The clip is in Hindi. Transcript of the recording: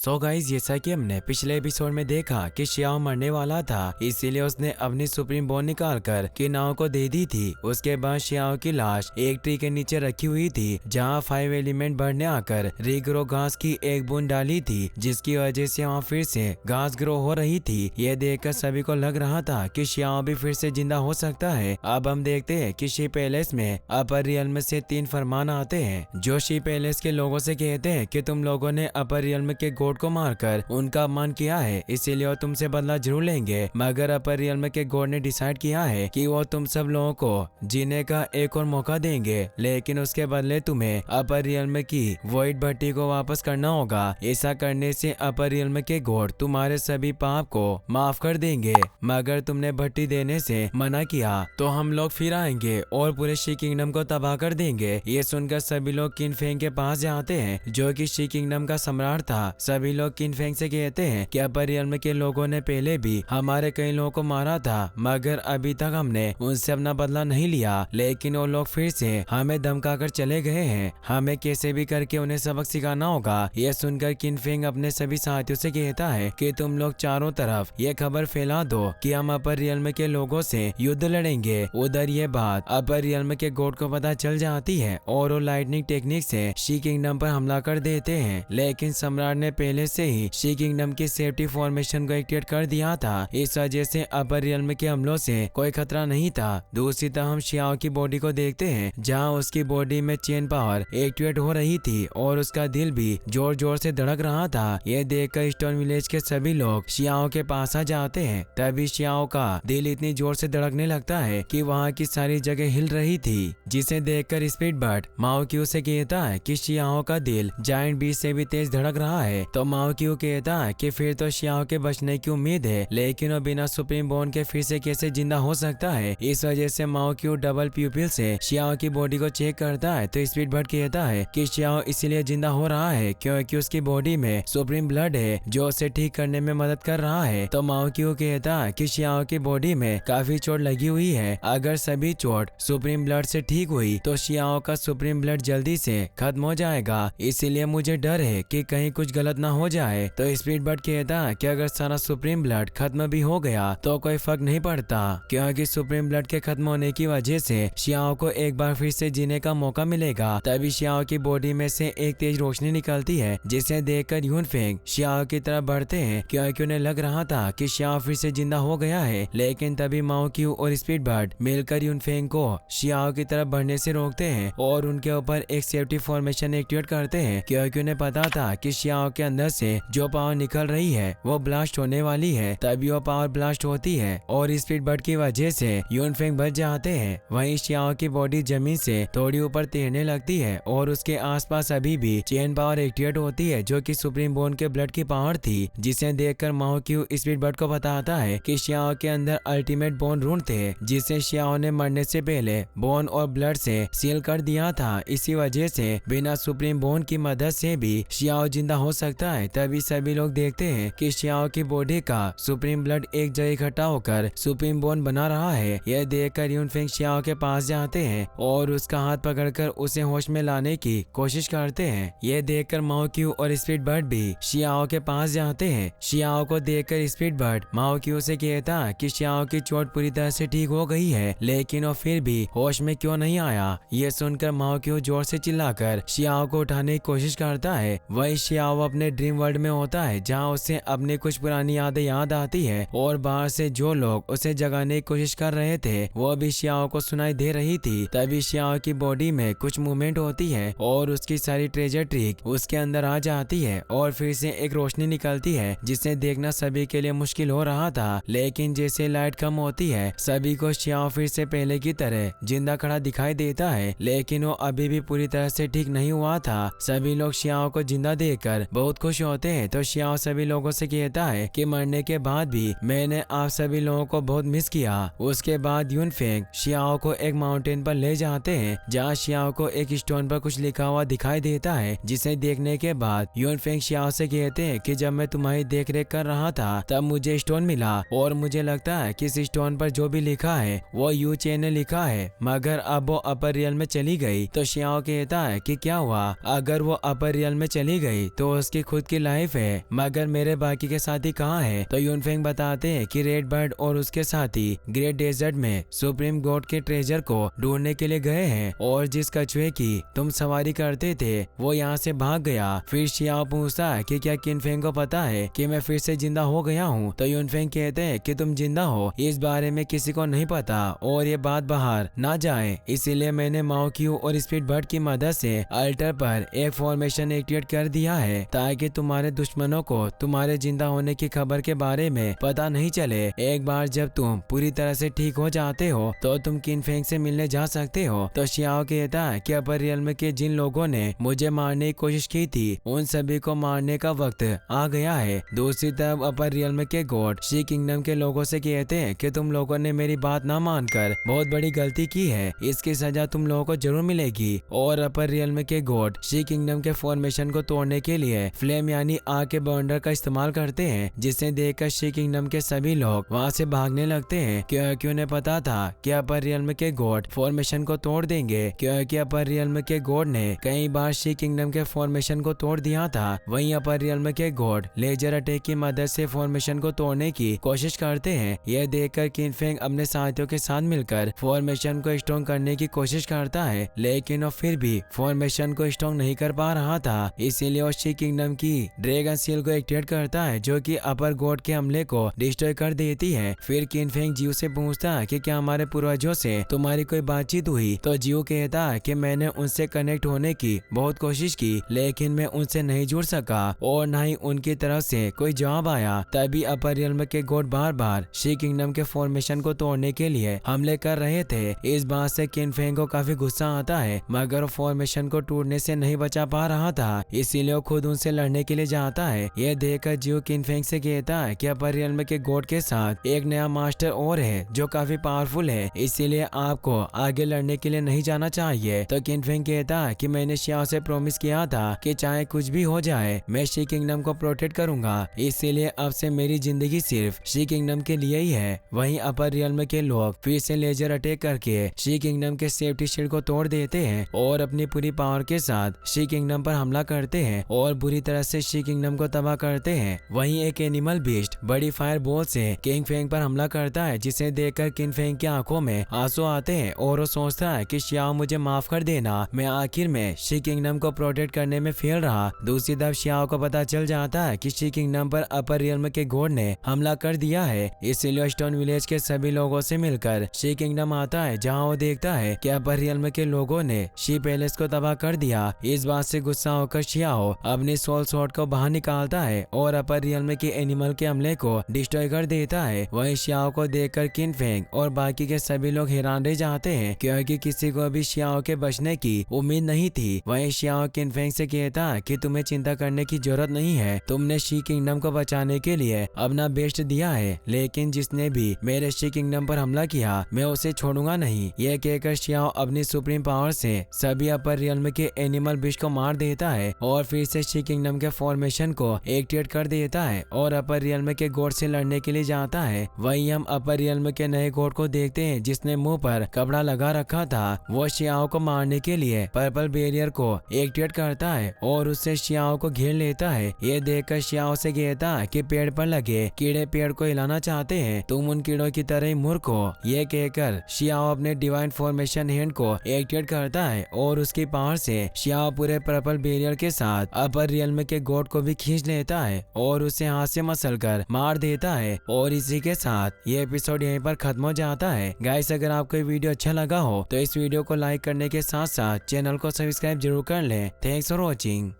सो गाइस, जैसा कि हमने पिछले एपिसोड में देखा कि शियाओ मरने वाला था, इसीलिए उसने अपनी सुप्रीम बोन निकाल कर किनाओ को दे दी थी। उसके बाद शियाओ की लाश एक ट्री के नीचे रखी हुई थी, जहां 5 एलिमेंट बढ़ ने आकर रीग्रो घास की एक बूंद डाली थी, जिसकी वजह से वहाँ फिर से घास ग्रो हो रही थी। ये देखकर सभी को लग रहा था कि शियाओ भी फिर से जिंदा हो सकता है। अब हम देखते हैं कि शी पैलेस में अपर रियल्म से 3 फरमान आते हैं, जो शी पैलेस के लोगों से कहते हैं कि तुम लोगों ने अपर रियल्म के गॉड को मारकर उनका अपमान किया है, इसीलिए वो तुमसे बदला जरूर लेंगे। मगर अपर रियल्म के गॉड ने डिसाइड किया है कि वो तुम सब लोगों को जीने का एक और मौका देंगे, लेकिन उसके बदले तुम्हें अपर रियल्म की वॉइड भट्टी को वापस करना होगा। ऐसा करने से अपर रियल्म के गॉड तुम्हारे सभी पाप को माफ कर देंगे। मगर तुमने भट्टी देने से मना किया तो हम लोग फिर आएंगे और पूरे शी किंगडम को तबाह कर देंगे। ये सुनकर सभी लोग किन फेंग के पास जाते हैं, जो कि शी किंगडम का सम्राट था। सभी लोग किन फेंग से कहते हैं कि अपर रियल्म के लोगों ने पहले भी हमारे कई लोगों को मारा था, मगर अभी तक हमने उनसे अपना बदला नहीं लिया, लेकिन वो लोग फिर से हमें धमकाकर चले गए हैं। हमें कैसे भी करके उन्हें सबक सिखाना होगा। यह सुनकर किन फेंग अपने सभी साथियों से कहता है कि तुम लोग चारों तरफ ये खबर फैला दो कि हम अपर रियल्म के लोगों से युद्ध लड़ेंगे। उधर ये बात अपर रियल्म के गॉड को पता चल जाती है और वो लाइटनिंग टेक्निक से शी किंगडम पर हमला कर देते हैं, लेकिन सम्राट ने पहले से ही शी किंगडम की सेफ्टी फॉर्मेशन को एक्टिवेट कर दिया था। इस वजह से अपर रियल्म के हमलों से कोई खतरा नहीं था। दूसरी तरफ हम शियाओ की बॉडी को देखते हैं, जहां उसकी बॉडी में चेन पावर एक्टिवेट हो रही थी और उसका दिल भी जोर जोर से धड़क रहा था। यह देखकर स्टोन विलेज के सभी लोग शियाओ के पास आ जाते हैं। तभी शियाओ का दिल इतनी जोर से धड़कने लगता है कि वहाँ की सारी जगह हिल रही थी, जिसे देखकर स्पीड बट माओ क्यू से कहता है कि शियाओ का दिल जायंट बीस्ट से भी तेज धड़क रहा है। तो माओ क्यू कहता है कि फिर तो शियाओ के बचने की उम्मीद है, लेकिन वो बिना सुप्रीम बोन के फिर से कैसे जिंदा हो सकता है। इस वजह से माओ क्यू डबल प्यूपिल से शियाओ की बॉडी को चेक करता है। तो स्पीड बट कहता है कि शियाओ इसीलिए जिंदा हो रहा है क्योंकि उसकी बॉडी में सुप्रीम ब्लड है, जो उसे ठीक करने में मदद कर रहा है। तो माओ क्यू कहता है कि शियाओ की बॉडी में काफी चोट लगी हुई है, अगर सभी चोट सुप्रीम ब्लड से ठीक हुई तो शियाओ का सुप्रीम ब्लड जल्दी से खत्म हो जाएगा, इसीलिए मुझे डर है कि कहीं कुछ गलत ना हो जाए। तो स्पीड बट कहता है कि अगर सारा सुप्रीम ब्लड खत्म भी हो गया तो कोई फर्क नहीं पड़ता, क्योंकि सुप्रीम ब्लड के खत्म होने की वजह से शियाओ को एक बार फिर से जीने का मौका मिलेगा। तभी शियाओ की बॉडी में से एक तेज रोशनी निकलती है, जिसे देखकर यून फेंग शियाओ की तरफ बढ़ते हैं, क्योंकि उन्हें लग रहा था कि शियाओ फिर से जिंदा हो गया है। लेकिन तभी माओ क्यू और स्पीड बट मिलकर यून फेंग को शियाओ की तरफ बढ़ने से रोकते हैं और उनके ऊपर एक सेफ्टी फॉर्मेशन एक्टिवेट करते हैं, क्योंकि उन्हें पता था कि शियाओ के अंदर से जो पावर निकल रही है वो ब्लास्ट होने वाली है। तभी वो पावर ब्लास्ट होती है और स्पीड बट की वजह से यून फेंग बच जाते हैं। वहीं शियाओ की बॉडी जमीन से थोड़ी ऊपर तैरने लगती है और उसके आसपास अभी भी चेन पावर एक्टिवेट होती है, जो कि सुप्रीम बोन के ब्लड की पावर थी, जिसे देखकर माओ क्यू स्पीड बट को बताता है कि शियाओ के अंदर अल्टीमेट बोन रूट थे, जिसे शियाओ ने मरने से पहले बोन और ब्लड से सील कर दिया था। इसी वजह से बिना सुप्रीम बोन की मदद से भी शियाओ जिंदा हो सकता है। तभी सभी लोग देखते हैं कि शियाओ की बॉडी का सुप्रीम ब्लड एक जगह इकट्ठा होकर सुप्रीम बोन बना रहा है। यह देखकर यून फेंग शियाओ के पास जाते हैं और उसका हाथ पकड़कर उसे होश में लाने की कोशिश करते हैं। यह देखकर माओ क्यू और स्पीड बट भी शियाओ के पास जाते हैं। शियाओ को देखकर स्पीड बट माओ क्यू से कहता है कि शियाओ की चोट पूरी तरह से ठीक हो गई है, लेकिन वो फिर भी होश में क्यों नहीं आया। यह सुनकर माओ क्यू जोर से चिल्लाकर शियाओ को उठाने की कोशिश करता है। वही शियाओ अपने ड्रीम वर्ल्ड में होता है, जहां उसे अपनी कुछ पुरानी यादें याद आती है और बाहर से जो लोग उसे जगाने की कोशिश कर रहे थे वो भी शियाओ को सुनाई दे रही थी। तभी शियाओ की बॉडी में कुछ मूवमेंट होती है और उसकी सारी ट्रेजर ट्रिक उसके अंदर आ जाती है और फिर से एक रोशनी निकलती है, जिसे देखना सभी के लिए मुश्किल हो रहा था। लेकिन जैसे लाइट कम होती है सभी को शियाओ फिर से पहले की तरह जिंदा खड़ा दिखाई देता है, लेकिन वो अभी भी पूरी तरह से ठीक नहीं हुआ था। सभी लोग शियाओ को जिंदा देखकर बहुत खुश होते हैं। तो शियाओ सभी लोगों से कहता है कि मरने के बाद भी मैंने आप सभी लोगों को बहुत मिस किया। उसके बाद यून फेंग शियाओ को एक माउंटेन पर ले जाते हैं, जहाँ शियाओ को एक स्टोन पर कुछ लिखा हुआ दिखाई देता है, जिसे देखने के बाद यून फेंग शियाओ से कहते हैं कि जब मैं तुम्हारी देख रेख कर रहा था तब मुझे स्टोन मिला और मुझे लगता है कि इस स्टोन पर जो भी लिखा है वो यू चेन ने लिखा है, मगर अब वो अपर रियल में चली गई। तो शियाओ कहता है कि क्या हुआ, अगर वो अपर रियल में चली गई तो उसकी खुद की लाइफ है, मगर मेरे बाकी के साथी कहाँ है? तो यूनफेंग बताते हैं कि रेड बर्ड और उसके साथी ग्रेट डेजर्ट में सुप्रीम गॉड के ट्रेजर को ढूंढने के लिए गए हैं और जिस कछुए की तुम सवारी करते थे वो यहाँ से भाग गया। फिर शियाओ पूछता है कि क्या किनफेंग को पता है कि मैं फिर से जिंदा हो गया हूँ? तो यूनफेंग कहते हैं कि तुम जिंदा हो इस बारे में किसी को नहीं पता और ये बात बाहर ना जाए, इसीलिए मैंने माओ क्यू और स्पीड बर्ड की मदद से अल्टर पर एक फॉर्मेशन एक्टिवेट कर दिया है ताकि तुम्हारे दुश्मनों को तुम्हारे जिंदा होने की खबर के बारे में पता नहीं चले। एक बार जब तुम पूरी तरह से ठीक हो जाते हो तो तुम किनफेंग से मिलने जा सकते हो। तो शियाओ कहता है कि अपर रियल्म के जिन लोगों ने मुझे मारने की कोशिश की थी उन सभी को मारने का वक्त आ गया है। दूसरी तरफ अपर रियल्म के गॉड शी किंगडम के लोगों से कहते हैं कि तुम लोगों ने मेरी बात ना मानकर बहुत बड़ी गलती की है, इसकी सजा तुम लोगों को जरूर मिलेगी। और अपर रियल्म के गॉड शी किंगडम के फॉर्मेशन को तोड़ने के लिए फ्लेम यानी आग के बर्नर का इस्तेमाल करते हैं, जिसे देखकर शी किंगडम के सभी लोग वहाँ से भागने लगते हैं क्योंकि उन्हें पता था कि अपर रियल्म के गॉड फॉर्मेशन को तोड़ देंगे, क्योंकि अपर रियल्म के गॉड ने कई बार शी किंगडम के फॉर्मेशन को तोड़ दिया था। वहीं अपर रियल्म के गॉड लेजर अटैक की मदद से फॉर्मेशन को तोड़ने की कोशिश करते हैं। यह देखकर किनफेंग अपने साथियों के साथ मिलकर फॉर्मेशन को स्ट्रॉन्ग करने की कोशिश करता है, लेकिन वो फिर भी फॉर्मेशन को स्ट्रॉन्ग नहीं कर पा रहा था। इसीलिए वो शी किंगडम की ड्रैगन सील को एक्टिवेट करता है जो कि अपर गॉड के हमले को डिस्ट्रॉय कर देती है। फिर किनफेंग जियो से पूछता है कि क्या हमारे पूर्वजों से तुम्हारी कोई बातचीत हुई? तो जियो कहता है कि मैंने उनसे कनेक्ट होने की बहुत कोशिश की लेकिन मैं उनसे नहीं जुड़ सका और न ही उनकी तरफ से कोई जवाब आया। तभी अपर रियल्म के God bar bar she kingdom के फॉर्मेशन को तोड़ने के लिए हमले कर रहे थे। इस बात से किनफेंग को काफी गुस्सा आता है, मगर फॉर्मेशन को टूटने से नहीं बचा पा रहा था, इसीलिए वो खुद उनसे लड़ने के लिए जाता है। यह देखकर जियो किनफेंग से कहता है कि अपर रियल्म के गॉड के साथ एक नया मास्टर और है जो काफी पावरफुल है, इसीलिए आपको आगे लड़ने के लिए नहीं जाना चाहिए। तो किनफेंग कहता है कि मैंने शियाओ से प्रॉमिस किया था कि चाहे कुछ भी हो जाए मैं शी किंगडम को प्रोटेक्ट करूंगा, इसीलिए अब से मेरी जिंदगी सिर्फ शी किंगडम के लिए ही है। वहीं अपर रियल्म के लोग फिर से लेजर अटैक करके शी किंगडम के सेफ्टी शील्ड को तोड़ देते हैं और अपनी पूरी पावर के साथ शी किंगडम पर हमला करते हैं और बुरी तरह से शी किंगडम को तबाह करते हैं। वहीं एक एनिमल बीस्ट बड़ी फायर बॉल से किंगफेंग पर हमला करता है, जिसे देखकर किनफेंग की आंखों में आंसू आते हैं और वो सोचता है कि शियाओ मुझे माफ कर देना, मैं आखिर में शी किंगडम को प्रोटेक्ट करने में फेल रहा। दूसरी तरफ शियाओ को पता चल जाता है कि शी किंगडम पर अपर रियल्म के गॉड ने हमला कर दिया है, इसलिए स्टोन विलेज के सभी लोगों से मिलकर शी किंगडम आता है, जहाँ वो देखता है कि अपर रियल्म के लोगों ने शी पैलेस को तबाह कर दिया। इस बात से गुस्सा होकर शियाओ अपनी सोल स्वॉर्ड को बाहर निकालता है और अपर रियल्म के एनिमल के हमले को डिस्ट्रॉय कर देता है। वहीं शियाओ को देखकर किनफेंग और बाकी के सभी लोग हैरान रह जाते हैं क्योंकि किसी को भी शियाओ के बचने की उम्मीद नहीं थी। वहीं शियाओ किनफेंग से कहता है कि तुम्हें चिंता करने की जरूरत नहीं है, तुमने शी किंगडम को बचाने के लिए अपना बेस्ट दिया है, लेकिन जिसने भी मेरे शी किंगडम पर हमला किया मैं उसे छोड़ूंगा नहीं। यह कहकर शियाओ अपनी सुप्रीम पावर से सभी अपर रियल्म के एनिमल बिश को मार देता है और फिर से शी किंगडम के फॉर्मेशन को एक्टिवेट कर देता है और अपर रियल्म के गॉड से लड़ने के लिए जाता है। वहीं हम अपर रियल्म के नए गॉड को देखते हैं जिसने मुंह पर कपड़ा लगा रखा था। वो शियाओ को मारने के लिए पर्पल बैरियर को एक्टिवेट करता है और उससे शियाओ को घेर लेता है। ये देखकर शियाओ से कहता है कि पेड़ पर लगे कीड़े पेड़ को हिलाना चाहते हैं, तुम उन कीड़ों की तरह ही मूर्ख हो। ये कहकर शियाओ अपने डिवाइन फॉर्मेशन हैंड को एक्टिवेट करता है और उसकी पावर से शियाओ पूरे पर्पल बैरियर के साथ अपर रियल्म के गॉड को भी खींच लेता है और उसे हाथ से मसल कर मार देता है। और इसी के साथ ये एपिसोड यहीं पर खत्म हो जाता है। गाइस, अगर आपको ये वीडियो अच्छा लगा हो तो इस वीडियो को लाइक करने के साथ साथ चैनल को सब्सक्राइब जरूर कर लें। Thanks for watching.